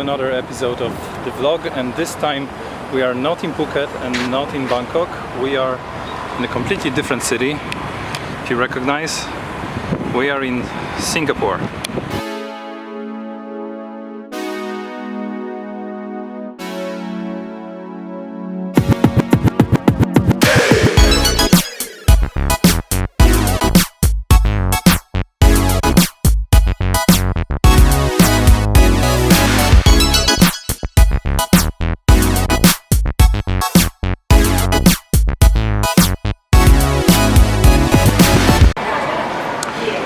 to another episode of the vlog, and this time we are not in Phuket and not in Bangkok. We are in a completely different city. If you recognize, we are in Singapore.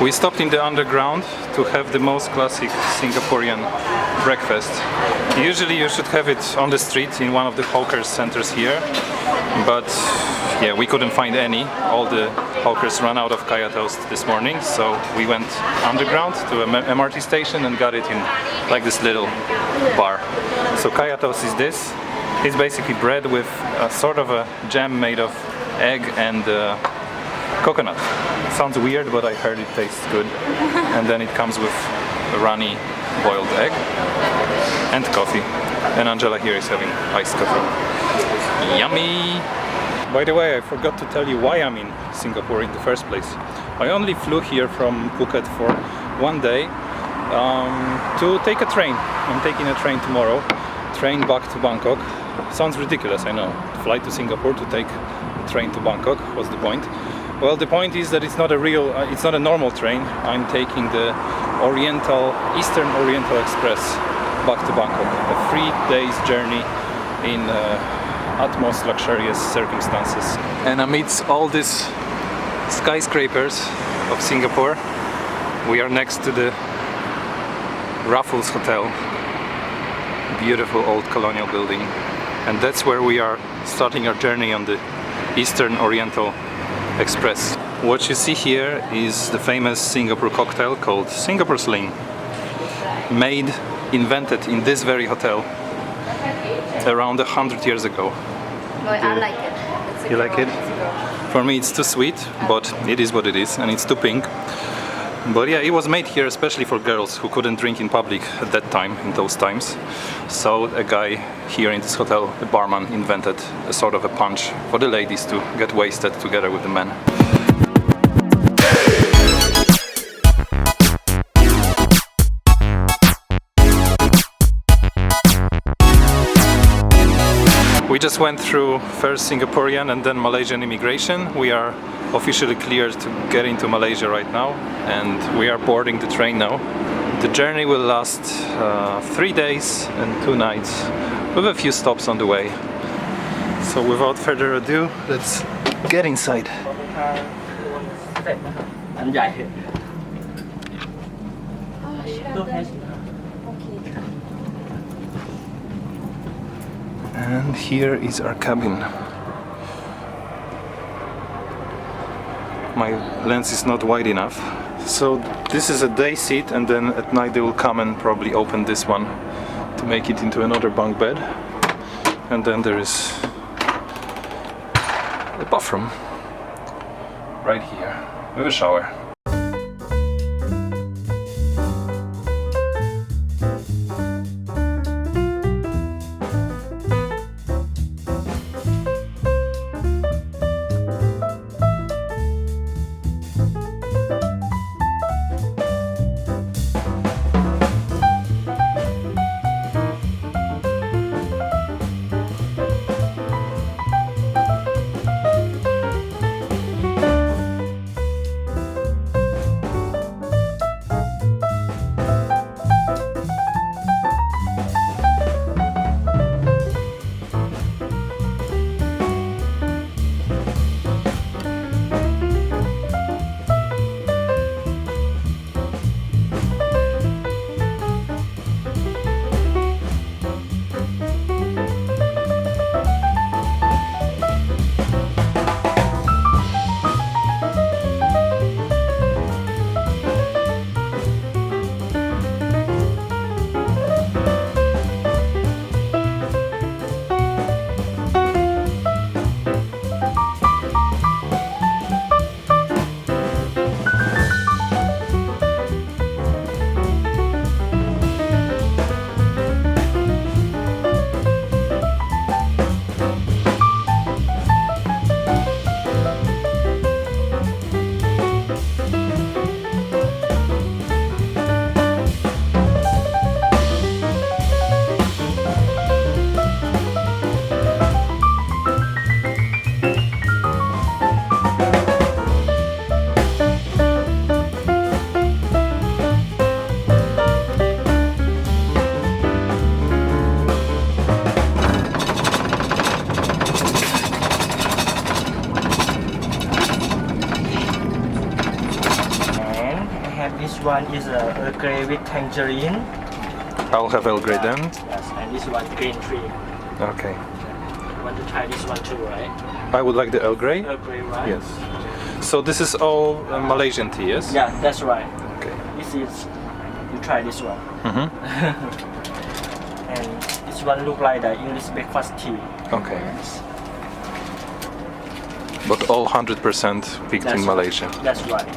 We stopped in the underground to have the most classic Singaporean breakfast. Usually you should have it on the street in one of the hawker centers here, but yeah, we couldn't find any. All the hawkers ran out of kaya toast this morning, so we went underground to a MRT station and got it in like this little bar. So kaya toast is this. It's basically bread with a sort of a jam made of egg and coconut. Sounds weird, but I heard it tastes good. And then it comes with a runny boiled egg and coffee. And Angela here is having iced coffee. Yummy! By the way, I forgot to tell you why I'm in Singapore in the first place. I only flew here from Phuket for one day to take a train. I'm taking a train tomorrow. Train back to Bangkok. Sounds ridiculous, I know. Fly to Singapore to take a train to Bangkok. What's the point? Well, the point is that it's not a normal train. I'm taking the Eastern Oriental Express back to Bangkok. A 3 days journey in utmost luxurious circumstances. And amidst all these skyscrapers of Singapore, we are next to the Raffles Hotel. Beautiful old colonial building. And that's where we are starting our journey on the Eastern Oriental Express. What you see here is the famous Singapore cocktail called Singapore Sling, invented in this very hotel around 100 years ago. Well, I like it. You like it? For me it's too sweet, but it is what it is, and it's too pink. But yeah, it was made here especially for girls who couldn't drink in public at that time, in those times. So a guy here in this hotel, a barman, invented a sort of a punch for the ladies to get wasted together with the men. We just went through first Singaporean and then Malaysian immigration. We are officially cleared to get into Malaysia right now, and we are boarding the train now. The journey will last 3 days and 2 nights with a few stops on the way. So without further ado, let's get inside. And here is our cabin. My lens is not wide enough. So this is a day seat, and then at night they will come and probably open this one to make it into another bunk bed. And then there is a bathroom right here with a shower. one is Earl Grey with tangerine. I'll have Earl Grey then. Yes, and this one green tea. Okay. You want to try this one too, right? I would like the Earl Grey. Earl Grey, right? Yes. So this is all Malaysian tea, yes? Yeah, that's right. Okay. This is, you try this one. Mm-hmm. And this one look like the English breakfast tea. Okay. But all 100% picked in Malaysia. That's right.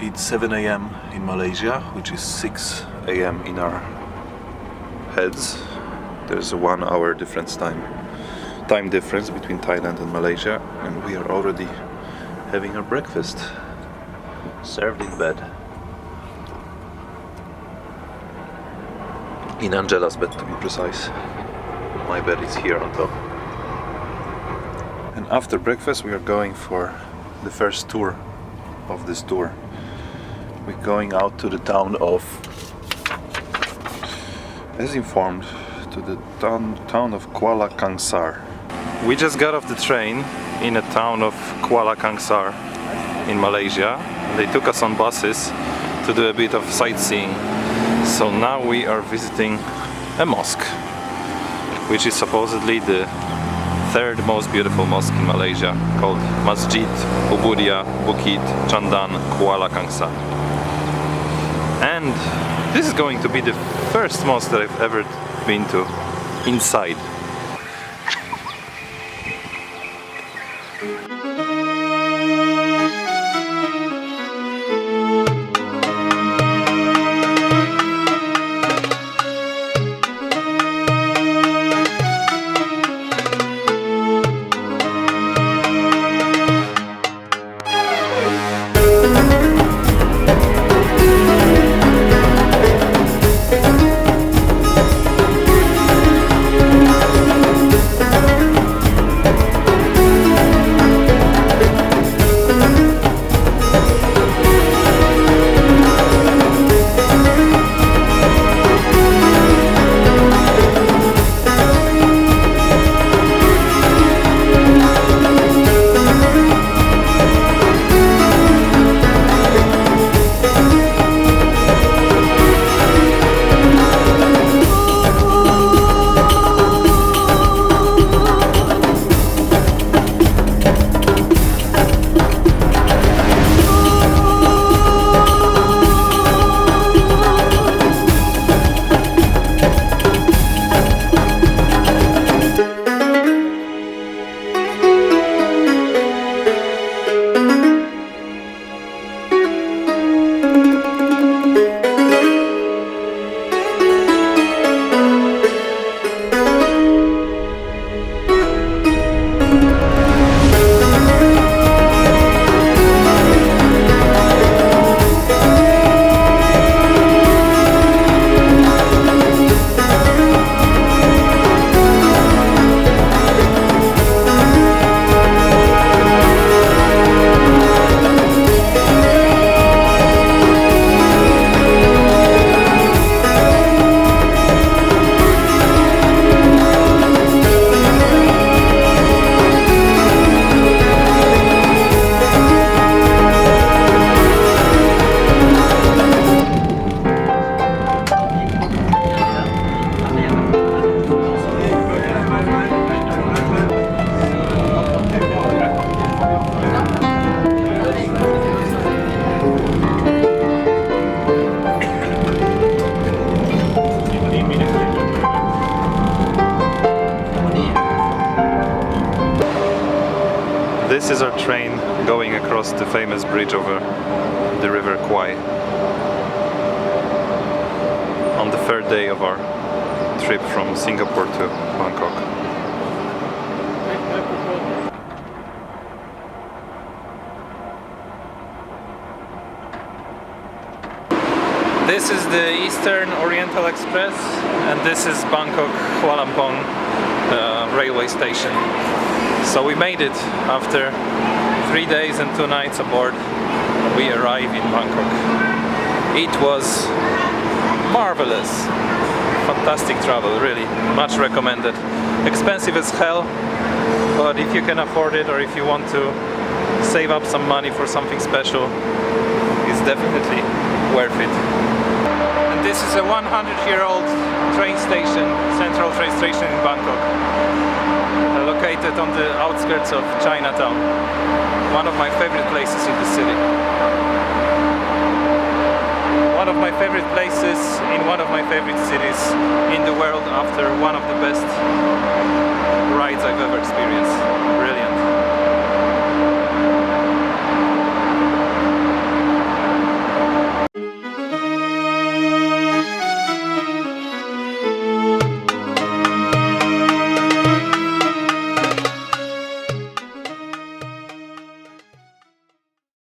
It's 7 a.m. in Malaysia, which is 6 a.m. in our heads. There's a 1 hour time difference between Thailand and Malaysia, and we are already having our breakfast served in bed. In Angela's bed, to be precise. My bed is here on top. And after breakfast we are going for the first tour of this tour. We're going out to the town of, as informed, to the town of Kuala Kangsar. We just got off the train in a town of Kuala Kangsar in Malaysia. They took us on buses to do a bit of sightseeing. So now we are visiting a mosque, which is supposedly the third most beautiful mosque in Malaysia, called Masjid Ubudia Bukit Chandan Kuala Kangsar. And this is going to be the first mosque that I've ever been to inside. This is our train going across the famous bridge over the river Kwai on the third day of our trip from Singapore to Bangkok. This is the Eastern Oriental Express, and this is Bangkok Kuala Lumpur railway station. So we made it after 3 days and 2 nights aboard. We arrived in Bangkok. It was marvelous, fantastic travel, really, much recommended. Expensive as hell, but if you can afford it or if you want to save up some money for something special, it's definitely worth it. And this is a 100-year-old train station, central train station in Bangkok, located on the outskirts of Chinatown. One of my favorite places in the city. One of my favorite places in one of my favorite cities in the world after one of the best rides I've ever experienced. Brilliant.